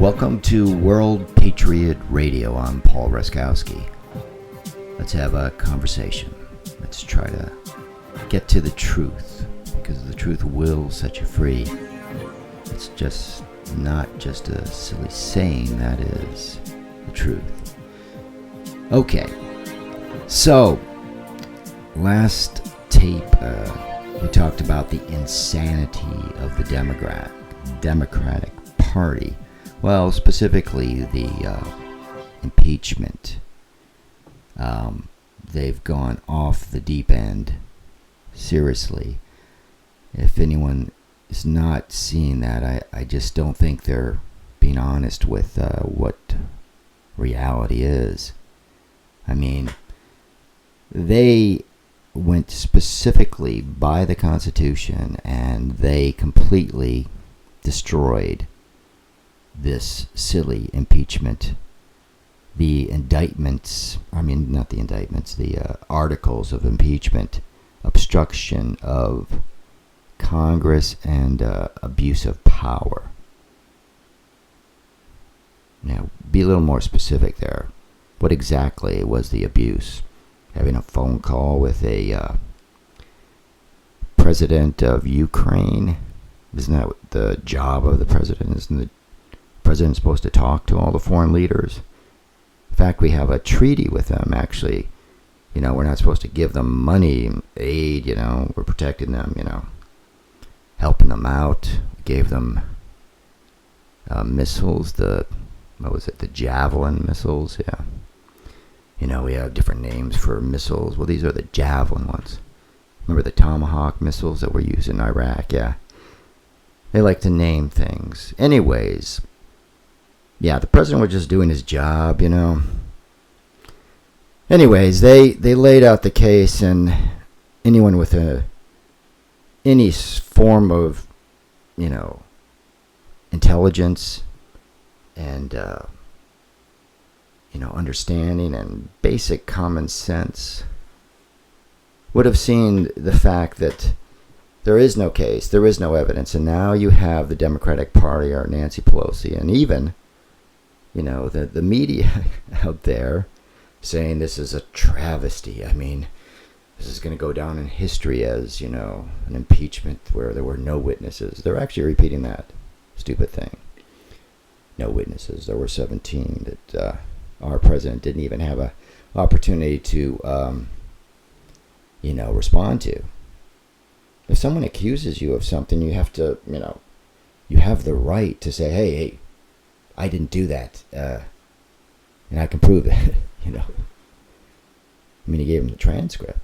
Welcome to World Patriot Radio. I'm Paul Reskowski. Let's have a conversation. Let's try to get to the truth, because the truth will set you free. It's just not just a silly saying, that is the truth. Okay, so last tape we talked about the insanity of the Democratic Party. Well, specifically the impeachment. They've gone off the deep end, seriously. If anyone is not seeing that, I just don't think they're being honest with what reality is. I mean, they went specifically by the Constitution, and they completely destroyed this silly impeachment. The articles of impeachment, obstruction of Congress, and abuse of power. Now, be a little more specific there. What exactly was the abuse? Having a phone call with a president of Ukraine? Isn't that the job of the president? Isn't the president supposed to talk to all the foreign leaders? In fact, we have a treaty with them, actually. You know, we're not supposed to give them money, aid, we're protecting them, helping them out. We gave them missiles, the Javelin missiles, yeah. We have different names for missiles. Well, these are the Javelin ones. Remember the Tomahawk missiles that were used in Iraq, yeah. They like to name things. Anyways, yeah, the president was just doing his job, Anyways, they laid out the case, and anyone with any form of, intelligence and, understanding and basic common sense would have seen the fact that there is no case, there is no evidence, and now you have the Democratic Party or Nancy Pelosi, and even the media out there saying this is a travesty. I mean, this is going to go down in history as, an impeachment where there were no witnesses. They're actually repeating that stupid thing. No witnesses. There were 17 that our president didn't even have an opportunity to, respond to. If someone accuses you of something, you have to, you have the right to say, hey, I didn't do that, and I can prove it, I mean, he gave him the transcript.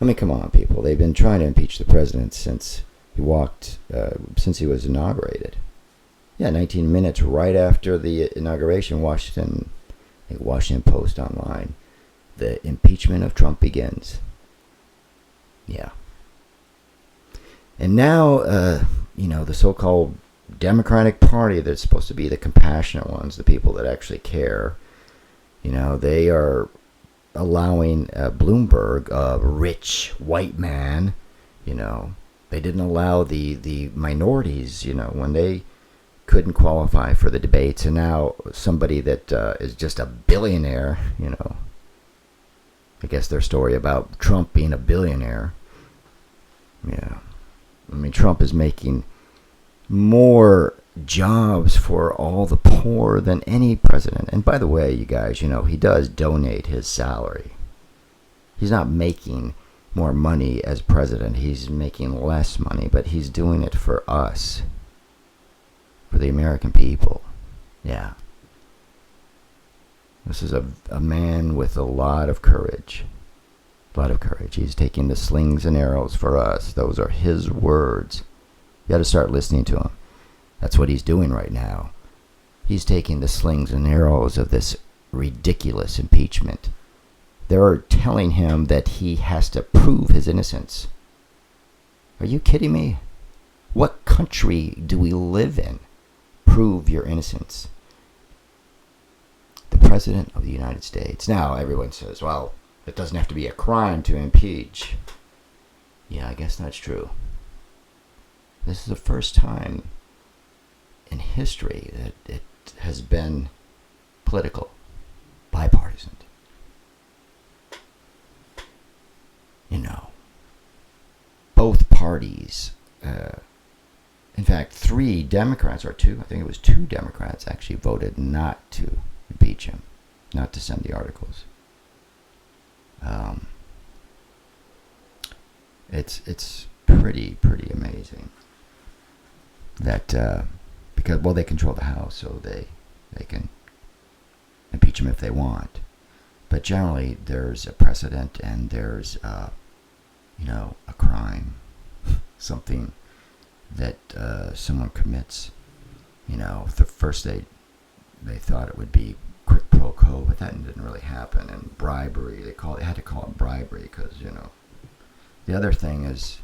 I mean, come on, people. They've been trying to impeach the president since he was inaugurated. Yeah, 19 minutes right after the inauguration, Washington Post online. The impeachment of Trump begins. Yeah. And now, the so-called Democratic Party that's supposed to be the compassionate ones, the people that actually care, they are allowing Bloomberg, a rich white man, they didn't allow the minorities, when they couldn't qualify for the debates, and now somebody that is just a billionaire, I guess their story about Trump being a billionaire. Yeah. I mean, Trump is making more jobs for all the poor than any president. And by the way, you guys, he does donate his salary. He's not making more money as president. He's making less money, but he's doing it for us, for the American people. Yeah. This is a man with a lot of courage. A lot of courage. He's taking the slings and arrows for us. Those are his words. You got to start listening to him. That's what he's doing right now. He's taking the slings and arrows of this ridiculous impeachment. They're telling him that he has to prove his innocence. Are you kidding me? What country do we live in? Prove your innocence. The President of the United States. Now, everyone says, well, it doesn't have to be a crime to impeach. Yeah, I guess that's true. This is the first time in history that it has been political, bipartisan. You know, both parties, in fact, 3 Democrats, or 2, I think it was 2 Democrats actually voted not to impeach him, not to send the articles. It's pretty amazing that because, well, they control the House, so they can impeach him if they want. But generally, there's a precedent, and there's a crime, something that someone commits. The first they thought it would be quid pro quo, but that didn't really happen. And bribery, they had to call it bribery because the other thing is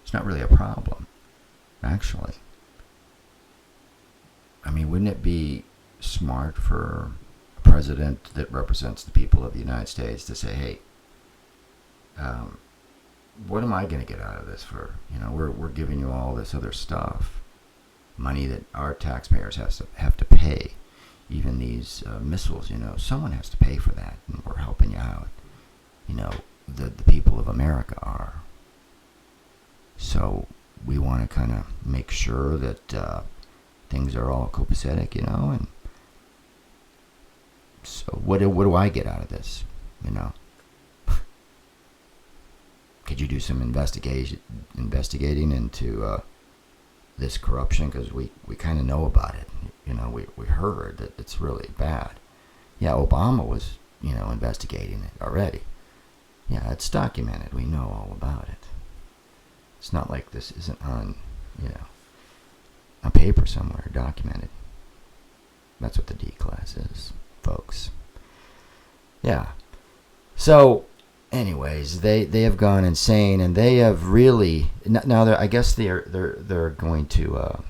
it's not really a problem, actually. I mean, wouldn't it be smart for a president that represents the people of the United States to say, hey, what am I going to get out of this for? We're giving you all this other stuff, money that our taxpayers have to pay. Even these missiles, someone has to pay for that, and we're helping you out. The people of America are. So we want to kind of make sure that things are all copacetic, and so what do I get out of this, Could you do some investigating into this corruption? Because we kind of know about it. We heard that it's really bad. Yeah, Obama was, investigating it already. Yeah, it's documented. We know all about it. It's not like this isn't on paper somewhere, documented. That's what the D class is, folks. Yeah. So, anyways, they have gone insane, and they have really now. I guess they're going to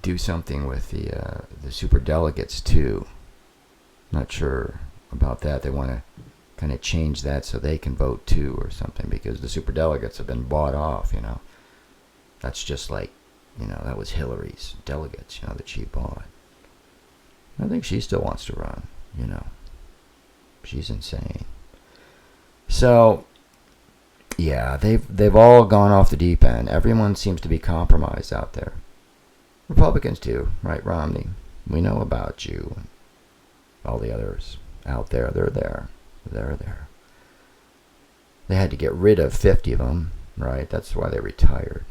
do something with the super delegates too. Not sure about that. They want to kind of change that so they can vote too, or something, because the super delegates have been bought off. That's just like that was Hillary's delegates. That she bought. I think she still wants to run. She's insane. So, yeah, they've all gone off the deep end. Everyone seems to be compromised out there. Republicans too, right, Romney? We know about you. And all the others out there, they're there. They're there. They had to get rid of 50 of them, right? That's why they retired,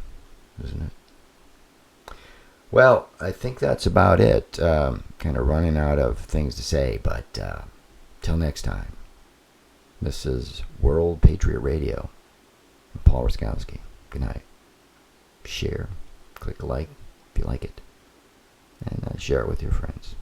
isn't it? Well, I think that's about it. Kind of running out of things to say, but till next time. This is World Patriot Radio. I'm Paul Raskowski. Good night. Share. Click like if you like it. And share it with your friends.